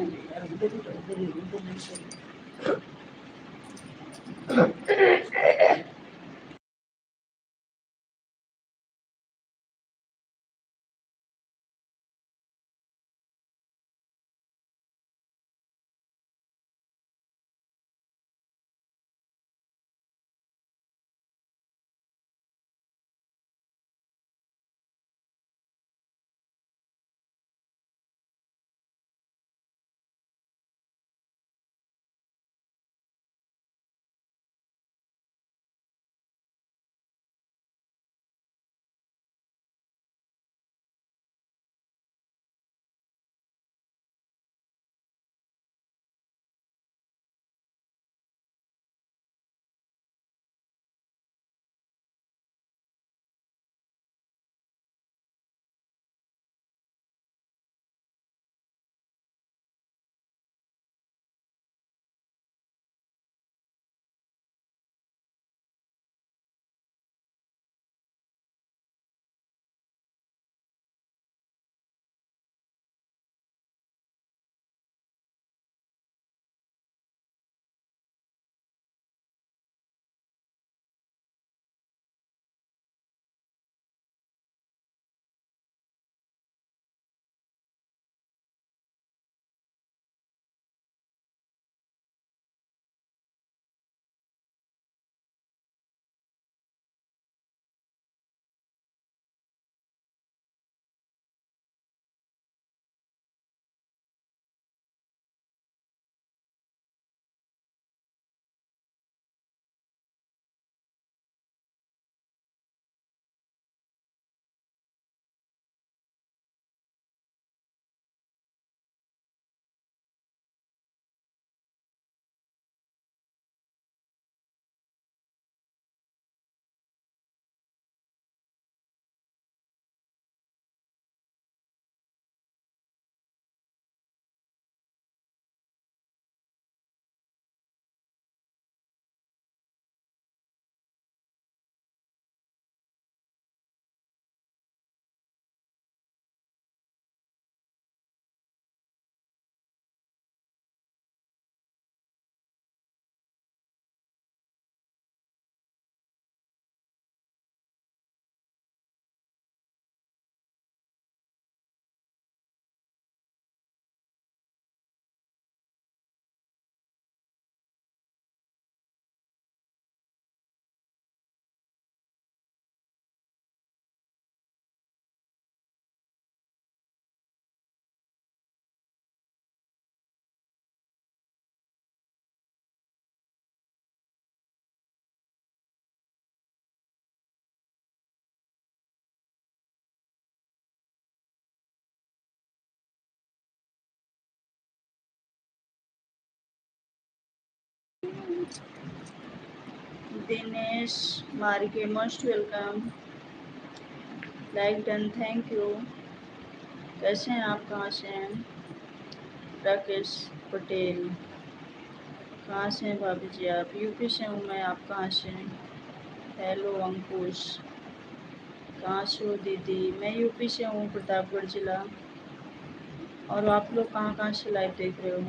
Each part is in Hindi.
यार उधर ही तो, उधर ही उधर नहीं सही। दिनेश मार्के most welcome. Like done, thank you. कैसे हैं आप, कहाँ से हैं? राकेश पटेल, कहाँ से हैं भाभी जी आप? यूपी से हूँ मैं, आप कहाँ से हैं? हेलो अंकुश, कहाँ से हो दीदी? मैं यूपी से हूँ, प्रतापगढ़ जिला। और आप लोग कहाँ कहाँ से लाइव देख रहे हो?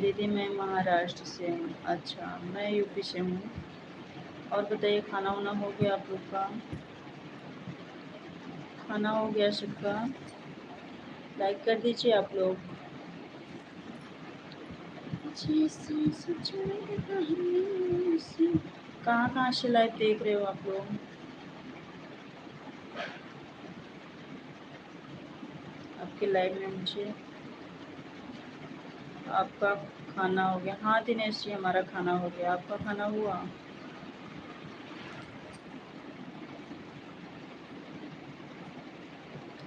दीदी मैं महाराष्ट्र से हूँ। अच्छा, मैं यूपी से हूँ। और बताइए, खाना वाना हो गया आप लोग का? खाना हो गया सबका? लाइक कर दीजिए आप लोग। कहाँ कहाँ से लाइव देख रहे हो आप लोग? आपके लाइव में मुझे आपका खाना हो गया? हाँ दिनेश जी, हमारा खाना हो गया। आपका खाना हुआ?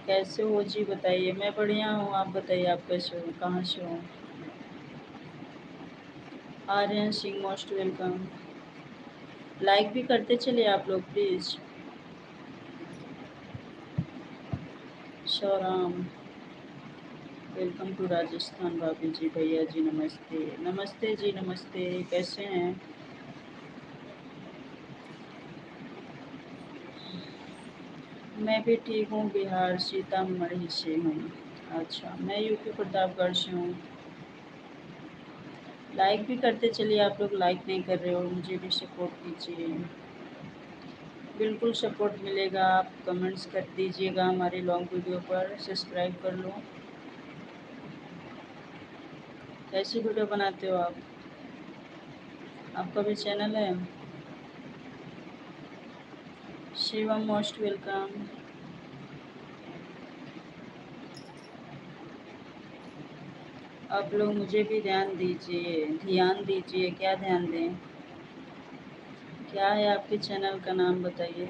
कैसे हो जी, बताइए। मैं बढ़िया हूँ, आप बताइए आप कैसे हो, कहाँ से हो? Aryan Singh most welcome. Like भी करते चलिए आप लोग प्लीज़। शौराम, वेलकम टू राजस्थान भाभी जी। भैया जी नमस्ते। नमस्ते जी, नमस्ते। कैसे हैं? मैं भी ठीक हूँ, बिहार सीतामढ़ी से हूँ। अच्छा, मैं यूपी प्रतापगढ़ से हूँ। लाइक भी करते चलिए, आप लोग लाइक नहीं कर रहे हो, मुझे भी सपोर्ट कीजिए। बिल्कुल सपोर्ट मिलेगा, आप कमेंट्स कर दीजिएगा हमारे लॉन्ग वीडियो पर, सब्सक्राइब कर लो। कैसी वीडियो बनाते हो आप? आपका भी चैनल है? Shivam most welcome. आप लोग मुझे भी ध्यान दीजिए। क्या ध्यान दें? क्या है आपके चैनल का नाम बताइए।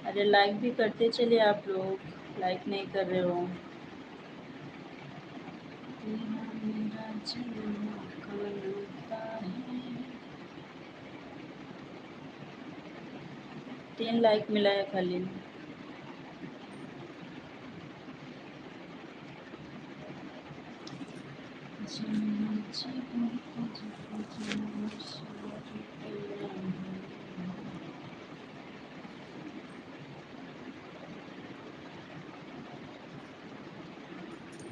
अरे लाइक भी करते चलिए, आप लोग लाइक नहीं कर रहे हो। तेरा मेरा जीना कहता है। 3 लाइक मिला है खाली। जीना जीना जीना जीना।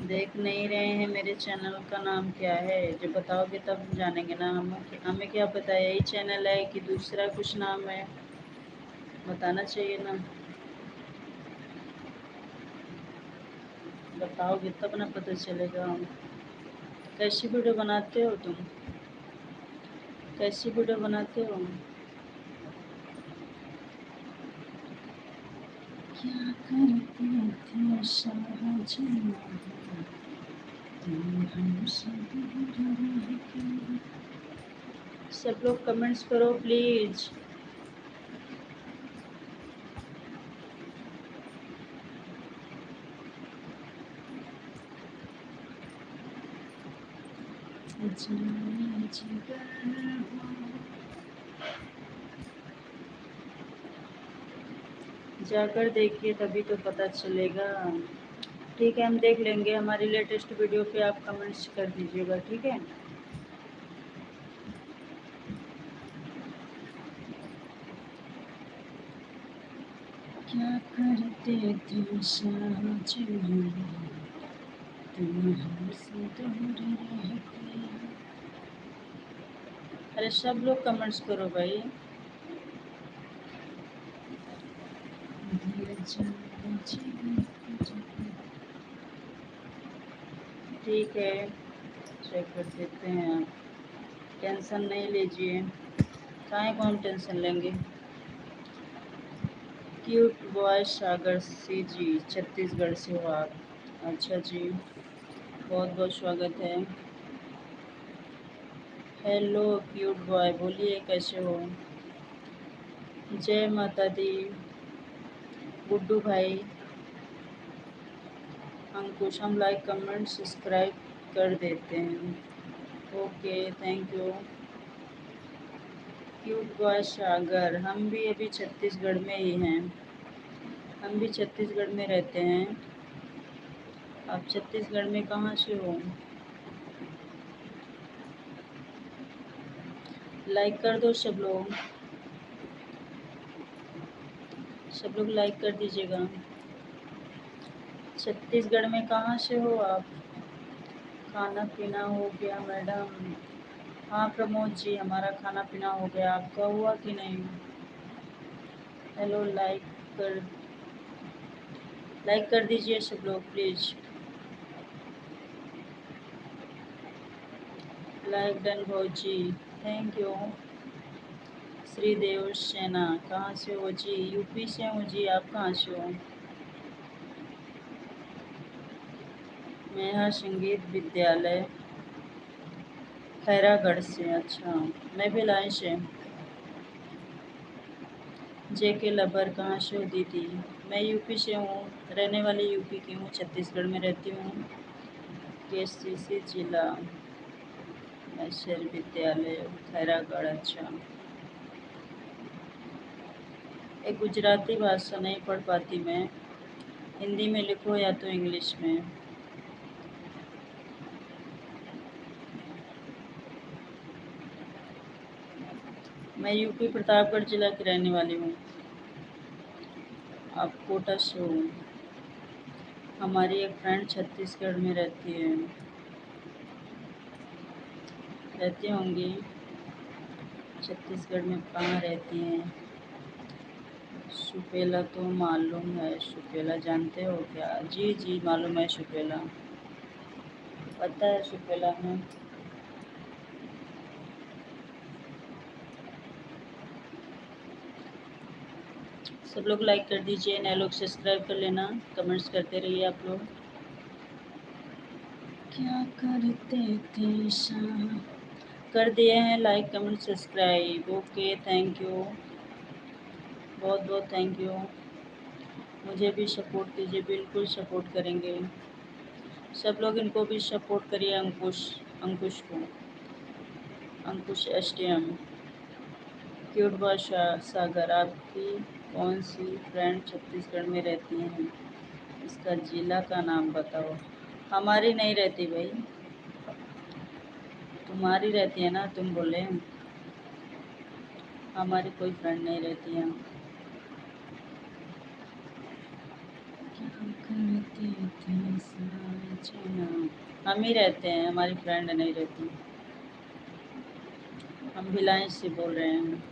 देख नहीं रहे हैं मेरे चैनल का नाम क्या है? जब बताओगे तब जानेंगे ना। हमें क्या पता है यही चैनल है कि दूसरा कुछ नाम है, बताना चाहिए ना। बताओगे तब ना पता चलेगा। कैसी वीडियो बनाते हो तुम? कैसी वीडियो बनाते हो? क्या करते थे शाहजहाँ, तुम हमसे दूर रह के। सब लोग कमेंट्स करो प्लीज। जाने जिगर हो। जाकर देखिए तभी तो पता चलेगा। ठीक है, हम देख लेंगे। हमारी लेटेस्ट वीडियो पे आप कमेंट्स कर दीजिएगा, ठीक है? क्या करते थे शाहजहाँ, तुम हमसे दूर रह के। अरे सब लोग कमेंट्स करो भाई। ठीक है, चेक कर देते हैं। टेंशन नहीं लीजिए। काहे को हम टेंशन लेंगे? क्यूट बॉय सागर सी जी, छत्तीसगढ़ से हो आप? अच्छा जी, बहुत बहुत स्वागत है। हेलो क्यूट बॉय, बोलिए कैसे हो? जय माता दी। गुड्डू भाई, अंकुश, हम लाइक कमेंट सब्सक्राइब कर देते हैं। Okay, thank you. Cute boy Sagar, हम भी अभी छत्तीसगढ़ में ही हैं। हम भी छत्तीसगढ़ में रहते हैं। आप छत्तीसगढ़ में कहाँ से हो? लाइक कर दो सब लोग। सब लोग लाइक कर दीजिएगा। छत्तीसगढ़ में कहाँ से हो आप? खाना पीना हो गया मैडम? हाँ प्रमोद जी, हमारा खाना पीना हो गया, आपका हुआ कि नहीं? हेलो, लाइक कर दीजिए सब लोग प्लीज़। लाइक डन भौजी, थैंक यू। श्रीदेव सेना, कहाँ से हो जी? यूपी से हूँ जी, आप कहाँ से हो? मेहर संगीत विद्यालय खैरागढ़ से। अच्छा, मैं भी लाइन से। जे के लबर, कहाँ से हो दीदी? मैं यूपी से हूँ, रहने वाली यूपी की हूँ, छत्तीसगढ़ में रहती हूँ। केसीसी जिला ऐश्वर्य विद्यालय खैरागढ़। अच्छा, एक गुजराती भाषा नहीं पढ़ पाती मैं, हिंदी में लिखो या तो इंग्लिश में। मैं यूपी प्रतापगढ़ जिला की रहने वाली हूँ। आप कोटा से हो। हमारी एक फ्रेंड छत्तीसगढ़ में रहती होंगी। छत्तीसगढ़ में कहाँ रहती हैं? सुपेला तो मालूम है। सुपेला जानते हो क्या? जी जी मालूम है। सुपेला पता है। सुपेला में सब लोग लाइक कर दीजिए, नए लोग सब्सक्राइब कर लेना, कमेंट्स करते रहिए आप लोग। क्या करते थे शाम? कर दिए हैं like comment subscribe. Okay thank you, बहुत बहुत थैंक यू। मुझे भी सपोर्ट कीजिए, बिल्कुल सपोर्ट करेंगे। सब लोग इनको भी सपोर्ट करिए। अंकुश को, अंकुश STM। क्यूट भाषा सागर, आपकी कौन सी फ्रेंड छत्तीसगढ़ में रहती हैं? इसका जिला का नाम बताओ। हमारी नहीं रहती भाई, तुम्हारी रहती है ना, तुम बोले। हमारी कोई फ्रेंड नहीं रहती है। क्या करते थे साजना? हम ही रहते हैं, हमारी फ्रेंड नहीं रहती। हम भिलाई से बोल रहे हैं।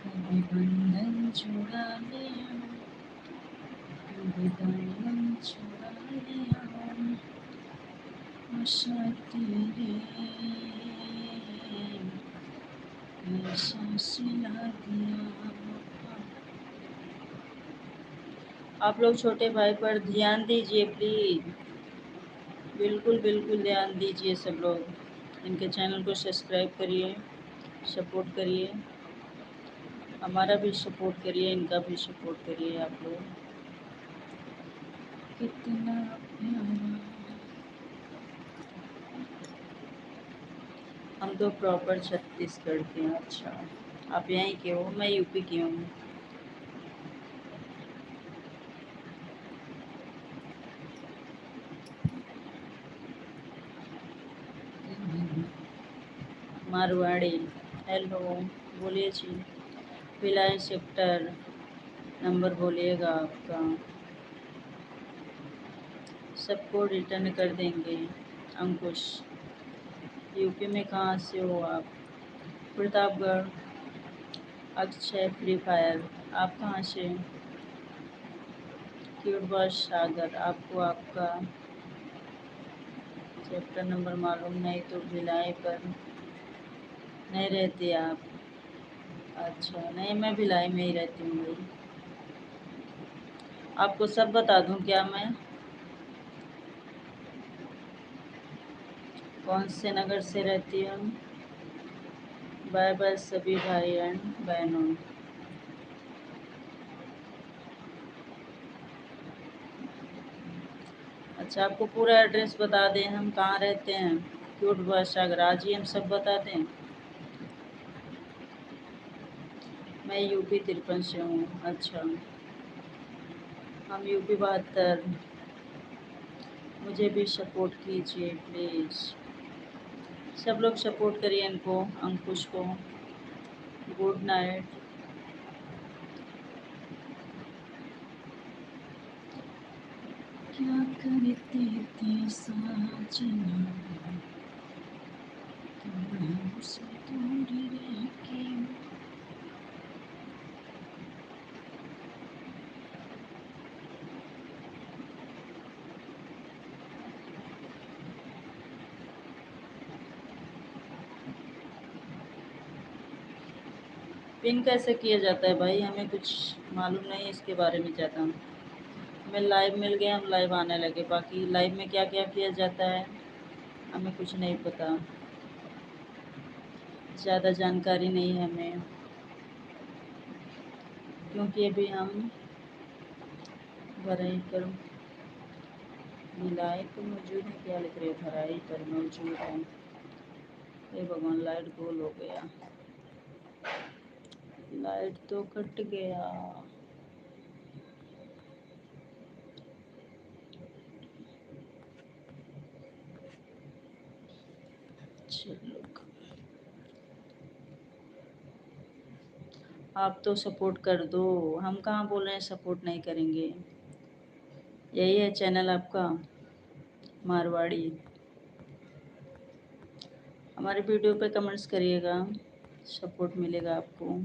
कभी बंधन छुड़ा लिया, कभी दामन छुड़ा लिया, आशा तेरे ऐसा सिला दिया। आप लोग छोटे भाई पर ध्यान दीजिए प्लीज। बिल्कुल बिल्कुल ध्यान दीजिए सब लोग। इनके चैनल को सब्सक्राइब करिए, सपोर्ट करिए, हमारा भी सपोर्ट करिए, इनका भी सपोर्ट करिए आप लोग। कितना प्यारा। हम तो प्रॉपर छत्तीसगढ़ के हैं। अच्छा, आप यहीं के हो? मैं यूपी की हूँ। मारवाड़ी। हेलो, बोलिए जी। भिलाई सेक्टर नंबर बोलिएगा आपका, सबको रिटर्न कर देंगे। अंकुश, यूपी में कहाँ से हो आप? प्रतापगढ़। अक्षय फ्री फायर, आप कहाँ से? क्यूट बॉय सागर, आपको आपका चैप्टर नंबर मालूम नहीं तो भिलाई पर नहीं रहती आप? अच्छा, नहीं मैं भिलाई में ही रहती हूँ भाई। आपको सब बता दूँ क्या मैं कौन से नगर से रहती हूँ? बाय बाय सभी भाई एंड बहनों। अच्छा, आपको पूरा एड्रेस बता दें हम कहाँ रहते हैं? क्यूट बॉय सागर, आज ही हम सब बता दें। मैं यूपी 53 से हूँ। अच्छा, हम यूपी 72। मुझे भी सपोर्ट कीजिए प्लीज़। सब लोग सपोर्ट करिए इनको, अंकुश को। Good night. क्या करते थे साजना, तुम हमसे दूर रह के। पिन कैसे किया जाता है भाई? हमें कुछ मालूम नहीं है इसके बारे में ज़्यादा। हमें लाइव मिल गया, हम लाइव आने लगे, बाकी लाइव में क्या क्या किया जाता है हमें कुछ नहीं पता, ज़्यादा जानकारी नहीं है हमें, क्योंकि अभी हम भराई पर मिलाए तो मौजूद है। क्या लिख रहे? भराई पर मौजूद है। हे भगवान, लाइट गोल हो गया, लाइट तो कट गया। चलो, आप तो सपोर्ट कर दो, हम कहाँ बोल रहे हैं सपोर्ट नहीं करेंगे। यही है चैनल आपका मारवाड़ी। हमारे वीडियो पे कमेंट्स करिएगा, सपोर्ट मिलेगा आपको।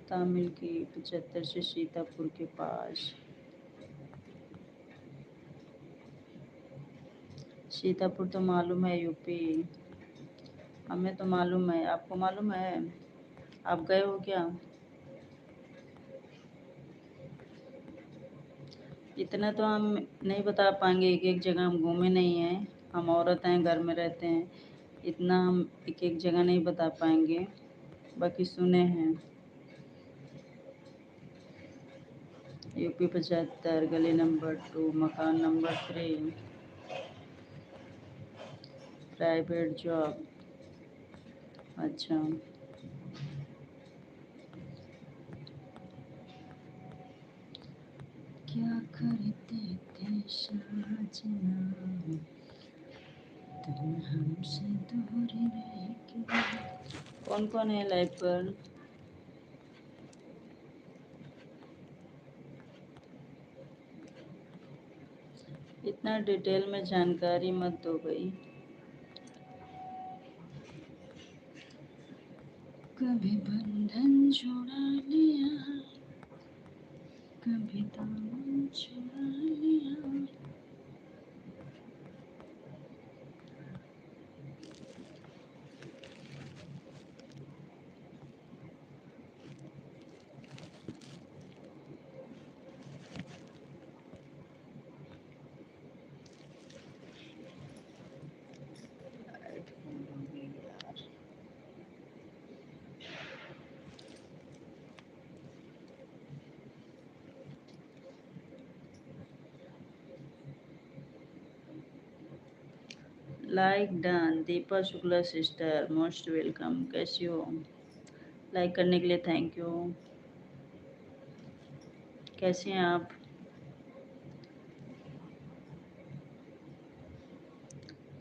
तामिल की 75 से सीतापुर के पास। सीतापुर तो मालूम है, यूपी। हमें तो मालूम है, आपको मालूम है? आप गए हो क्या? इतना तो हम नहीं बता पाएंगे, एक एक जगह हम घूमे नहीं हैं। हम औरत हैं, घर में रहते हैं, इतना हम एक एक जगह नहीं बता पाएंगे, बाकी सुने हैं। यूपी 75, गली नंबर 2, मकान नंबर 3, प्राइवेट जॉब। अच्छा, क्या करते थे साजना, तुम हमसे दूर रह के। कौन कौन है लाइव पर? इतना डिटेल में जानकारी मत दो भाई। कभी बंधन जोड़ा लिया, कभी दामन छुड़ा लिया। Like done. Deepa Shukla sister, most welcome. कैसी हो? लाइक करने के लिए थैंक यू। कैसे हैं आप?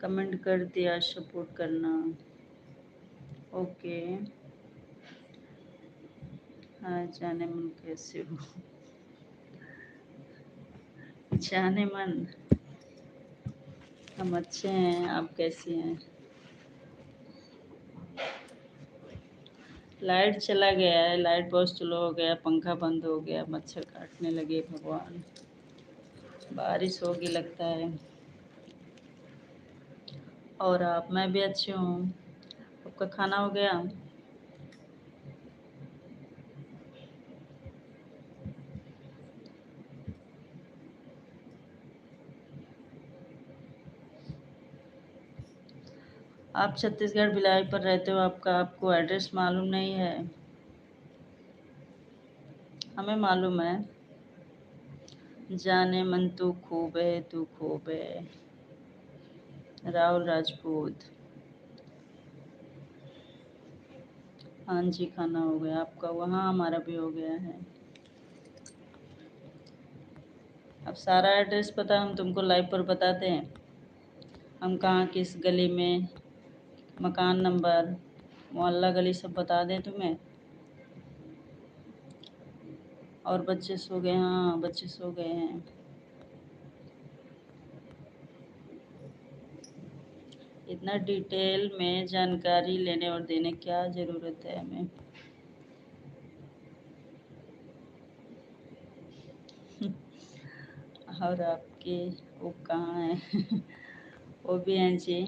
कमेंट कर दिया, सपोर्ट करना। ओके। हाँ जाने मन, कैसे हो? जाने मन, हम अच्छे हैं, आप कैसी हैं? लाइट चला गया है, लाइट बहुत स्लो हो गया, पंखा बंद हो गया, मच्छर काटने लगे, भगवान। बारिश होगी लगता है। और आप? मैं भी अच्छी हूँ। आपका खाना हो गया? आप छत्तीसगढ़ भिलाई पर रहते हो, आपको एड्रेस मालूम नहीं है? हमें मालूम है। जाने मन तू खूब है, तू खूब है। राहुल राजपूत। हाँ जी, खाना हो गया आपका? वहाँ हमारा भी हो गया है। अब सारा एड्रेस पता, हम तुमको लाइव पर बताते हैं। हम कहाँ, किस गली में, मकान नंबर, मोहल्ला, गली सब बता दें तुम्हें? और बच्चे सो गए? हाँ, बच्चे सो गए हैं। इतना डिटेल में जानकारी लेने और देने क्या ज़रूरत है हमें? और आपके वो कहाँ हैं? वो भी हैं जी।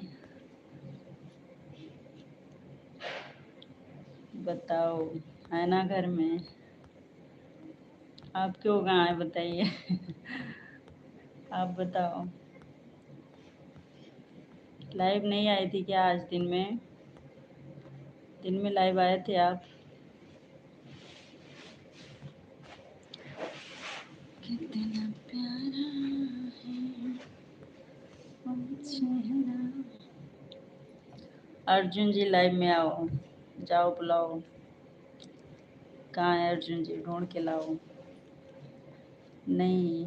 बताओ, है ना घर में? आप क्यों कहाँ है बताइए? आप बताओ। लाइव नहीं आई थी क्या आज दिन में? दिन में लाइव आए थे आप? कितना प्यारा है वो चेहरा। अर्जुन जी लाइव में आओ, जाओ बुलाओ। कहाँ है अर्जुन जी? ढूंढ के लाओ। नहीं,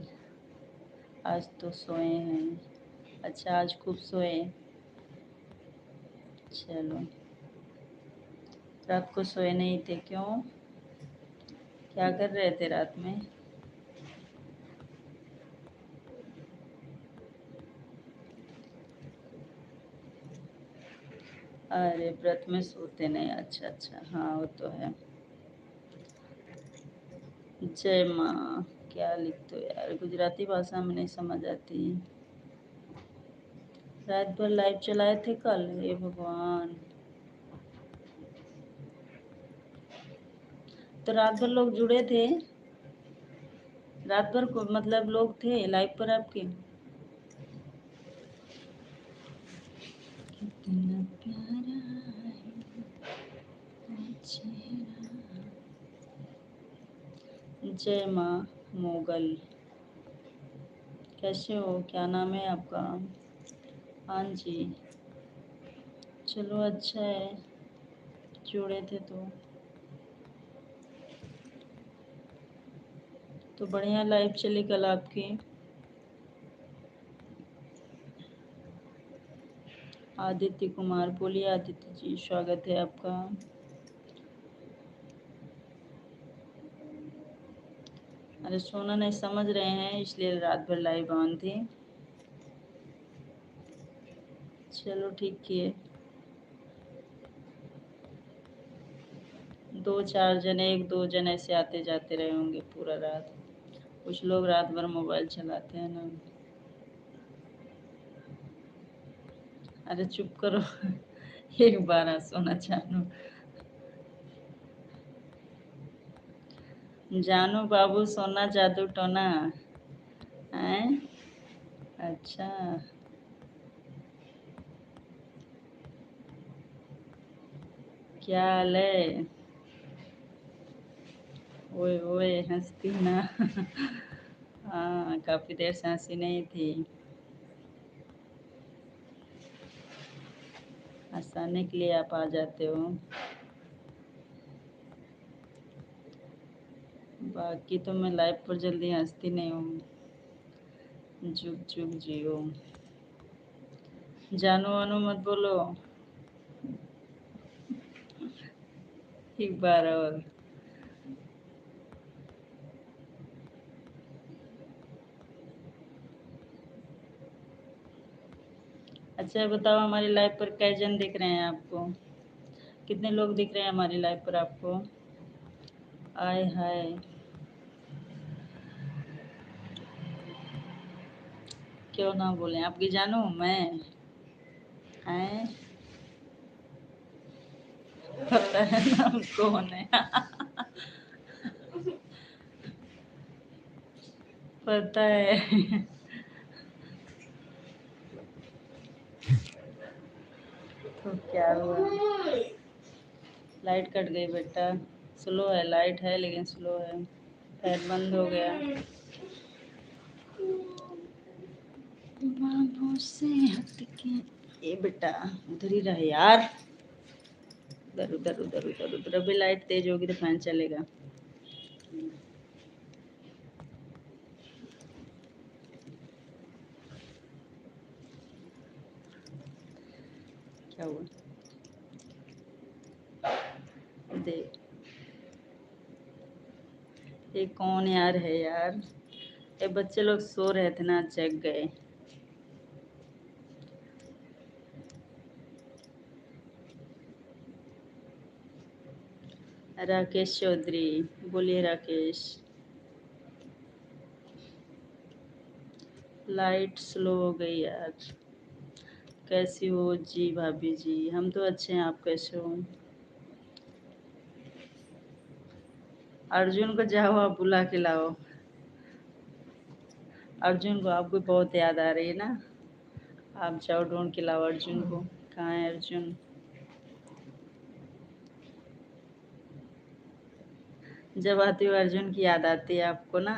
आज तो सोए हैं। अच्छा, आज खूब सोए। चलो, रात को सोए नहीं थे क्यों? क्या कर रहे थे रात में? अरे व्रत में सोते नहीं, अच्छा अच्छा, हाँ वो तो है। जय माँ। क्या लिखते हो यार, गुजराती भाषा में नहीं समझ आती। रात भर लाइव चलाए थे कल, हे भगवान। तो रात भर लोग जुड़े थे? रात भर को मतलब लोग थे लाइव पर आपके? कितना प्यारा है वो चेहरा। जय माँ मोगल। कैसे हो, क्या नाम है आपका? हाँ जी। चलो अच्छा है, जुड़े थे तो बढ़िया लाइव चली कल आपकी। आदित्य कुमार, बोलिए आदित्य जी, स्वागत है आपका। अरे सोना नहीं समझ रहे हैं इसलिए रात भर लाइव ऑन थी। चलो ठीक है। दो चार जने, एक दो जने ऐसे आते जाते रहे होंगे पूरा रात। कुछ लोग रात भर मोबाइल चलाते हैं ना। अरे चुप करो। एक बार सोना जानू। जानू बाबू सोना जादू टोना। हैं? अच्छा। क्या हाल है? ओए ओए हंसती ना। हाँ काफी देर से हंसी नहीं थी। हंसाने के लिए आप आ जाते हो। बाकी तो मैं लाइफ पर जल्दी हंसती नहीं हूँ। जुग जुग जियो। जानू वानू मत बोलो। एक बार और। अच्छा बताओ, हमारी लाइफ पर कै जन दिख रहे हैं आपको? कितने लोग दिख रहे हैं हमारी लाइफ पर आपको? आय हाय। क्यों ना बोले, आपकी जानू मैं। हैं? पता है नाम कौन है। पता है। तो क्या हुआ? लाइट कट गई बेटा। स्लो है, लाइट है लेकिन स्लो है। फैन बंद हो गया। बाबू से हटके। ये बेटा उधर ही रहे यार। उधर उधर उधर उधर उधर, अभी लाइट तेज होगी तो फैन चलेगा। क्या हुआ? देख। ये कौन यार है यार? ये बच्चे लोग सो रहे थे ना, जग गए। राकेश चौधरी, बोलिए राकेश। लाइट स्लो हो गई यार। कैसी हो जी भाभी जी? हम तो अच्छे हैं, आप कैसे हो? अर्जुन को जाओ आप बुला के लाओ। अर्जुन को आपको बहुत याद आ रही है ना। आप जाओ ढूंढ के लाओ अर्जुन को। कहाँ है अर्जुन? जब आती हो अर्जुन की याद आती है आपको ना।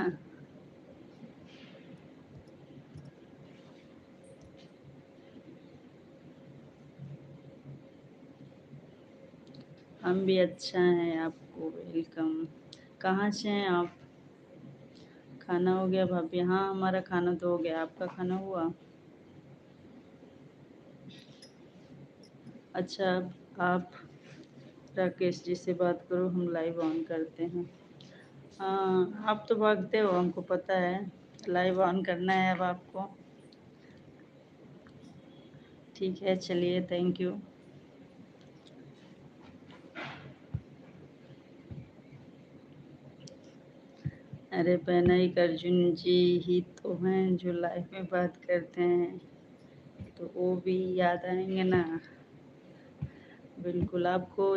हम भी अच्छा हैं, आपको वेलकम। कहाँ से हैं आप? खाना हो गया भाभी? हाँ हमारा खाना तो हो गया, आपका खाना हुआ? अच्छा। आप राकेश जी से बात करो, हम लाइव ऑन करते हैं। हाँ, आप तो भागते हो, हमको पता है। लाइव ऑन करना है अब आपको। ठीक है, चलिए, थैंक यू। अरे पैनाइक अर्जुन जी ही तो हैं जो लाइव में बात करते हैं, तो वो भी याद आएंगे ना। बिल्कुल, आपको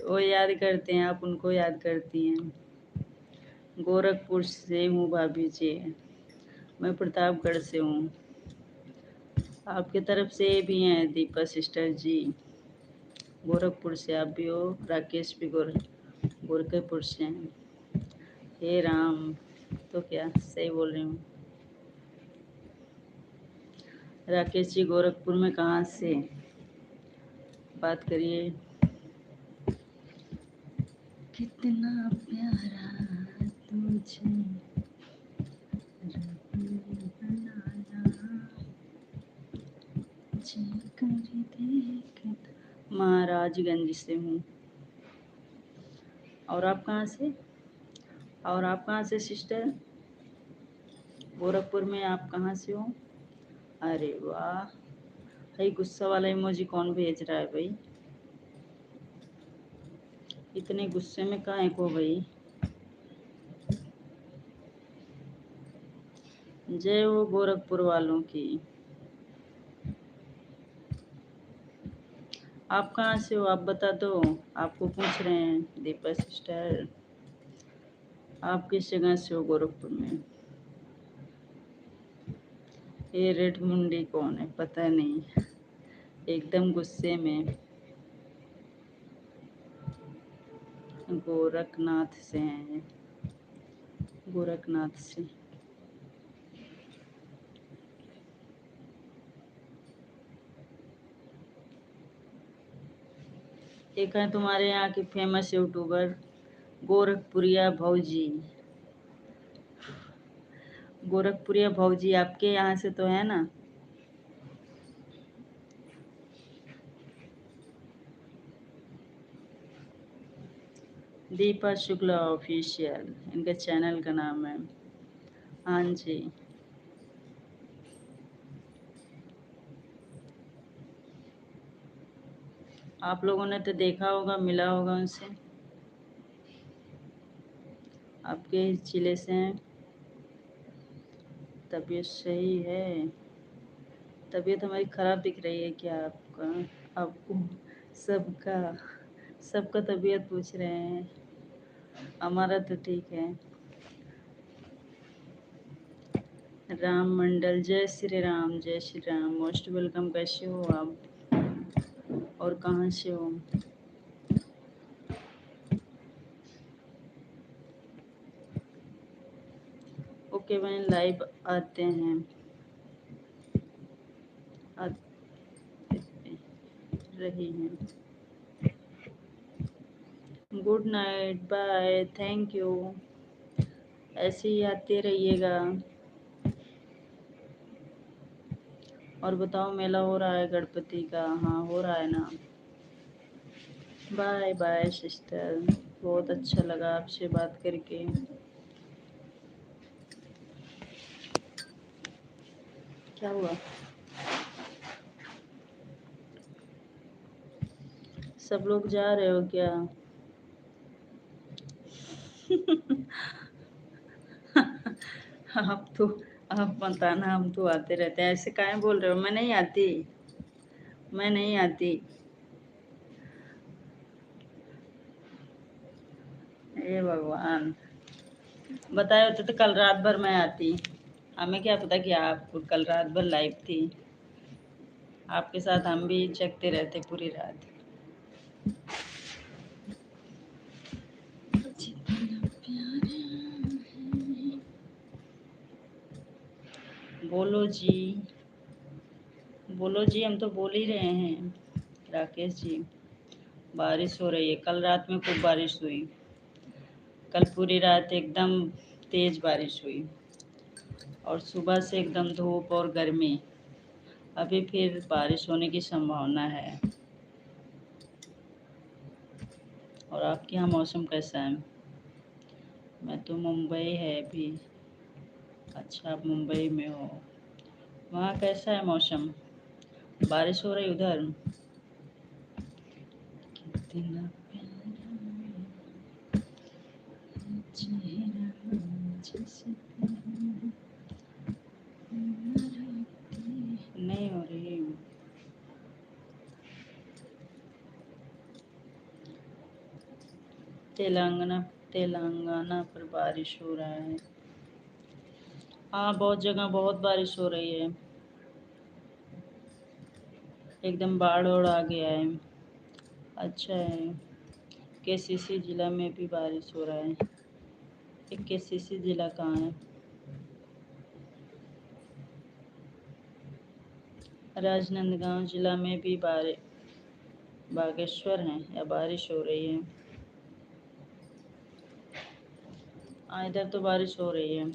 वो याद करते हैं, आप उनको याद करती हैं। गोरखपुर से हूँ भाभी जी, मैं प्रतापगढ़ से हूँ। आपके तरफ से भी हैं दीपा सिस्टर जी, गोरखपुर से आप भी हो। राकेश भी गोरखपुर से हैं। हे राम, तो क्या सही बोल रही हूँ। राकेश जी गोरखपुर में कहाँ से, बात करिए। कितना प्यारा तुझे रब ने बनाया, कर देख। महाराजगंज से हूँ। और आप कहाँ से, और आप कहाँ से सिस्टर? गोरखपुर में आप कहाँ से हो? अरे वाह भाई, गुस्सा वाला इमोजी कौन भेज रहा है भाई? इतने गुस्से में काहे को भाई? जय हो गोरखपुर वालों की। आप कहाँ से हो, आप बता दो। आपको पूछ रहे हैं दीपा सिस्टर, आप किस जगह से हो गोरखपुर में? ये रेड मुंडी कौन है, पता नहीं, एकदम गुस्से में। गोरखनाथ से हैं, गोरखनाथ से। एक है तुम्हारे यहाँ की फेमस यूट्यूबर, गोरखपुरिया भौजी। गोरखपुरिया भौजी आपके यहाँ से तो है ना? दीपा शुक्ला ऑफिशियल इनके चैनल का नाम है। हाँ जी, आप लोगों ने तो देखा होगा, मिला होगा उनसे। आपके ही जिले से हैं। तबीयत सही है? तबीयत हमारी ख़राब दिख रही है क्या आपका? आपको सबका सबका तबीयत पूछ रहे हैं, हमारा तो ठीक है। राम मंडल, जय श्री राम, जय श्री राम, मोस्ट वेलकम। कैसे हो आप और कहाँ से हो? ओके बहन, लाइव आते हैं, आते रही हैं। Good night, bye, thank you. ऐसे ही आते रहिएगा। और बताओ, मेला हो रहा है गणपति का? हाँ, हो रहा है ना। बाय बाय सिस्टर, बहुत अच्छा लगा आपसे बात करके। क्या हुआ? सब लोग जा रहे हो क्या? आप तो, आप बताना, हम तो आते रहते हैं। ऐसे काहे बोल रहे हो? मैं नहीं आती, मैं नहीं आती। हे भगवान, बताए होते तो कल रात भर मैं आती। हमें क्या पता कि आप कल रात भर लाइव थी। आपके साथ हम भी जगते रहते पूरी रात। बोलो जी, बोलो जी, हम तो बोल ही रहे हैं। राकेश जी, बारिश हो रही है, कल रात में खूब बारिश हुई। कल पूरी रात एकदम तेज बारिश हुई, और सुबह से एकदम धूप और गर्मी। अभी फिर बारिश होने की संभावना है। और आपके यहाँ मौसम कैसा है? मैं तो मुंबई है अभी। अच्छा, आप मुंबई में हो। वहाँ कैसा है मौसम? बारिश हो रही उधर? कितना चेहरा जैसे नहीं हो रही। तेलंगाना तेलंगाना पर बारिश हो रहा है। हाँ, बहुत जगह बहुत बारिश हो रही है। एकदम बाढ़ और आ गया है। अच्छा है। केसीसी जिला में भी बारिश हो रहा है। ये केसीसी जिला कहाँ है? राजनांदगांव जिला में भी बागेश्वर है या बारिश हो रही है। हाँ, इधर तो बारिश हो रही है।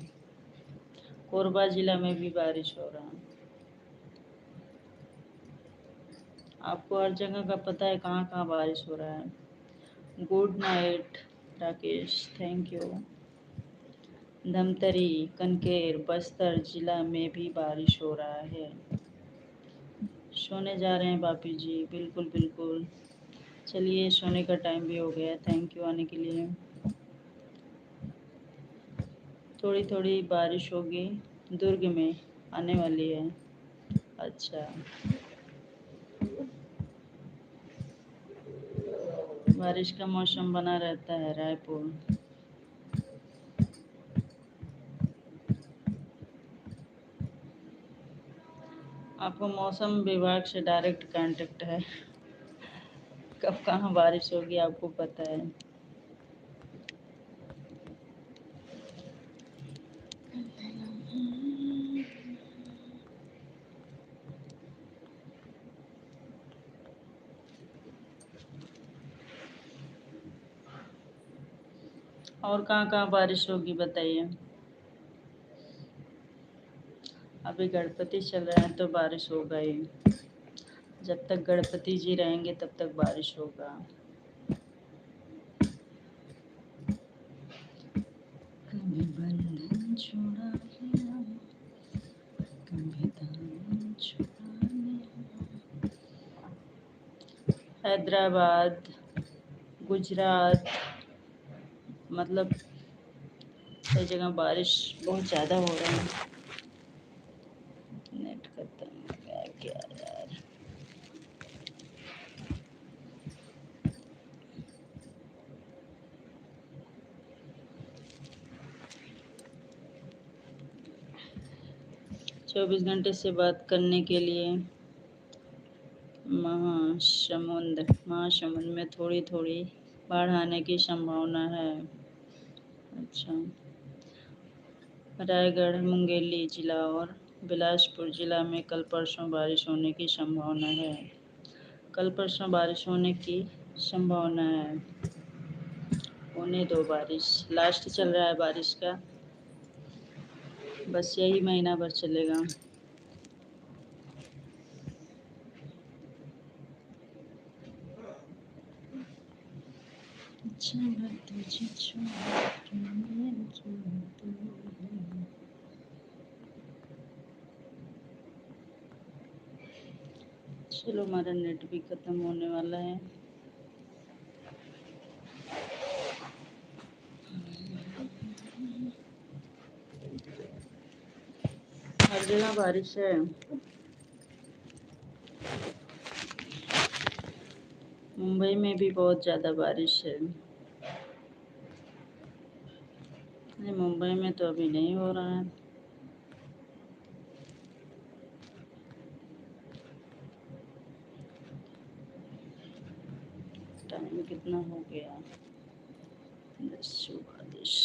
कोरबा जिला में भी बारिश हो रहा है। आपको हर जगह का पता है कहाँ कहाँ बारिश हो रहा है। Good night Rakesh, thank you. Dhamtari, Kanker, Bastar जिला में भी बारिश हो रहा है। सोने जा रहे हैं बापी जी? बिल्कुल बिल्कुल। चलिए, सोने का टाइम भी हो गया। थैंक यू आने के लिए। थोड़ी थोड़ी बारिश होगी दुर्ग में, आने वाली है। अच्छा, बारिश का मौसम बना रहता है रायपुर। आपको मौसम विभाग से डायरेक्ट कांटेक्ट है। कब कहाँ बारिश होगी आपको पता है। और कहाँ कहाँ बारिश होगी बताइए। अभी गणपति चल रहे हैं तो बारिश होगा ही। जब तक गणपति जी रहेंगे तब तक बारिश होगा। कभी बंधन छुड़ा लिया, कभी दामन छुड़ा लिया। हैदराबाद, गुजरात, मतलब कई जगह बारिश बहुत ज़्यादा हो रही है। नेट खत्म हो गया क्या यार? चौबीस घंटे से बात करने के लिए महासमुंद में थोड़ी थोड़ी बाढ़ आने की संभावना है। अच्छा, रायगढ़, मुंगेली जिला और बिलासपुर जिला में कल परसों बारिश होने की संभावना है। कल परसों बारिश होने की संभावना है। होने दो बारिश। लास्ट चल रहा है बारिश का, बस यही महीना भर चलेगा। चलो, हमारा नेट भी खत्म होने वाला है। हर जगह बारिश है। मुंबई में भी बहुत ज़्यादा बारिश है। नहीं, मुंबई में तो अभी नहीं हो रहा है। टाइम कितना हो गया? 10:42।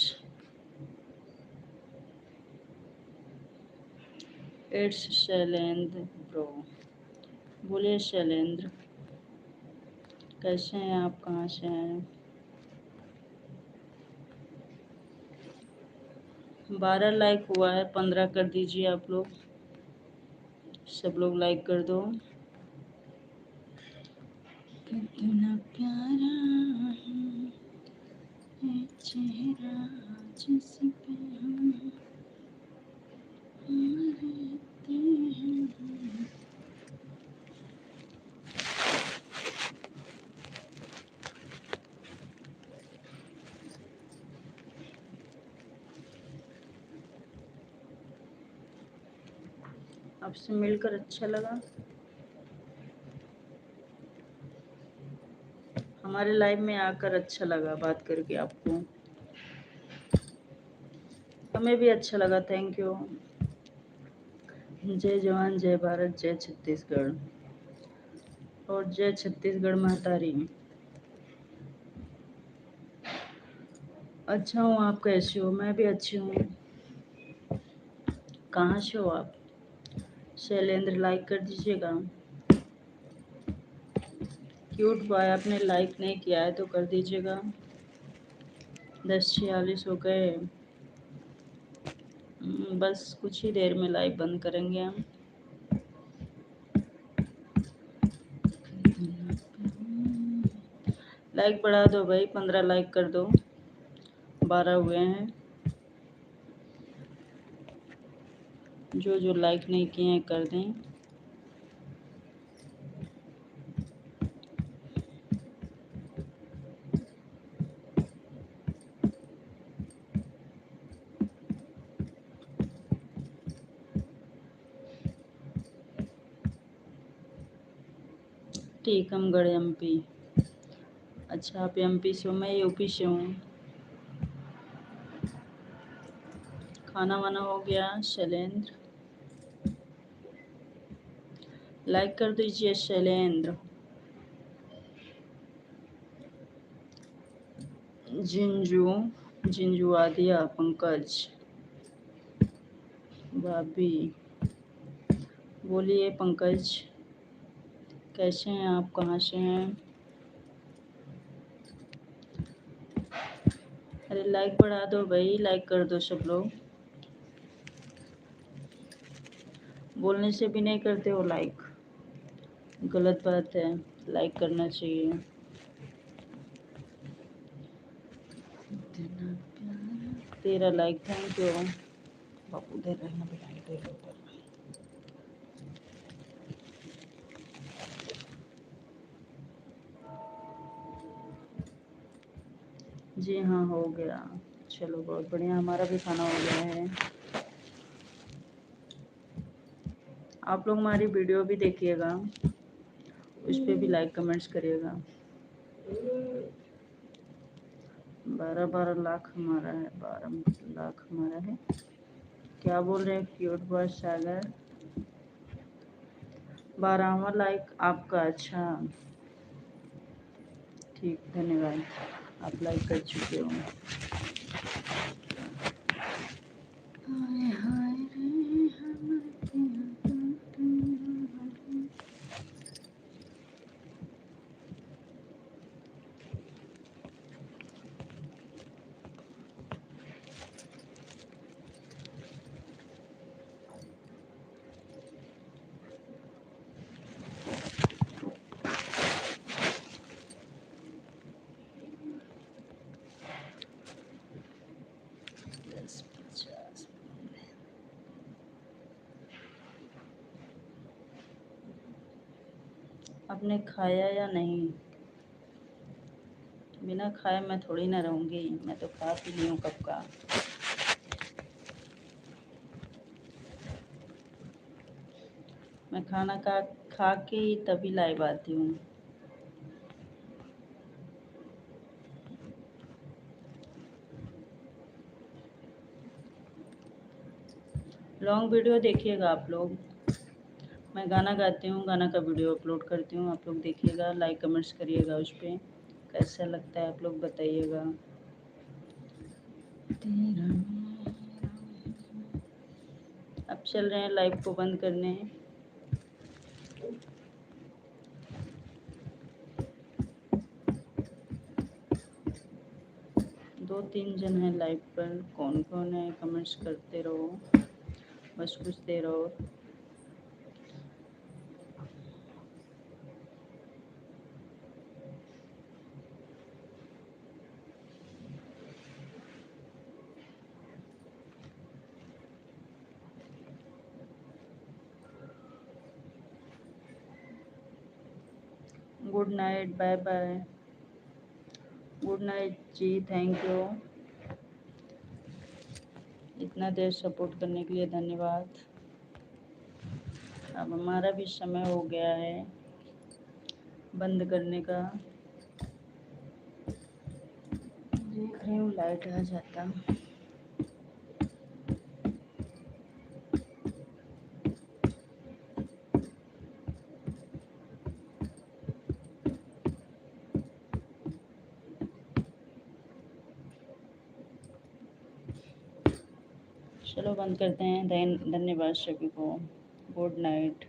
It's Shailendra bro. बोलिए शैलेंद्र, कैसे हैं आप? कहाँ से हैं? 12 लाइक हुआ है, 15 कर दीजिए आप लोग। सब लोग लाइक कर दो। कितना प्यारा है ये चेहरा जिस पे हम रहते हैं। आपसे मिलकर अच्छा लगा। हमारे लाइव में आकर अच्छा लगा बात करके आपको। हमें भी अच्छा लगा, थैंक यू। जय जवान जय भारत जय छत्तीसगढ़ और जय छत्तीसगढ़ महतारी। अच्छा हूँ, आप कैसे हो? मैं भी अच्छी हूँ। कहाँ से हो आप? शैलेंद्र लाइक कर दीजिएगा। क्यूट बॉय आपने लाइक नहीं किया है तो कर दीजिएगा। 10:46 हो गए। बस कुछ ही देर में लाइव बंद करेंगे हम। लाइक बढ़ा दो भाई, 15 लाइक कर दो। 12 हुए हैं। जो जो लाइक नहीं किए हैं कर दें। टीकमगढ़ एमपी। अच्छा आप एमपी से हो, मैं यूपी से हूँ। खाना वाना हो गया शैलेंद्र? लाइक कर दीजिए शैलेंद्र। जिंजू जिंजू आदिया पंकज भाभी। बोलिए पंकज, कैसे हैं आप? कहाँ से हैं? अरे लाइक बढ़ा दो भाई, लाइक कर दो सब लोग। बोलने से भी नहीं करते हो लाइक, गलत बात है। लाइक करना चाहिए। तेरा लाइक, थैंक यू बापू। दे रहना बिठाई दे ऊपर। जी हाँ हो गया। चलो बहुत बढ़िया, हमारा भी खाना हो गया है। आप लोग हमारी वीडियो भी देखिएगा, उस पर भी लाइक कमेंट्स करिएगा। 12 लाख हमारा है, 12 लाख हमारा है। क्या बोल रहे हैं क्यूट बॉय सागर? 12वां लाइक आपका। अच्छा ठीक, धन्यवाद, आप लाइक कर चुके हो। हाय हाय रे हम आपने खाया या नहीं? बिना खाए मैं थोड़ी ना रहूँगी, मैं तो खा पी ली हूँ कब का। मैं खाना खा के ही तभी लाइव आती हूँ। लॉन्ग वीडियो देखिएगा आप लोग। मैं गाना गाती हूँ, गाना का वीडियो अपलोड करती हूँ, आप लोग देखिएगा, लाइक कमेंट्स करिएगा उस पर। कैसा लगता है आप लोग बताइएगा। अब चल रहे हैं लाइव को बंद करने। दो तीन जन हैं लाइव पर, कौन कौन है कमेंट्स करते रहो, बस कुछ देर और। Good night, bye bye. Good night जी, थैंक यू। इतना देर सपोर्ट करने के लिए धन्यवाद। अब हमारा भी समय हो गया है बंद करने का। देख रही हूँ लाइट आ जाता। चलो बंद करते हैं। धन्यवाद सभी को। Good night.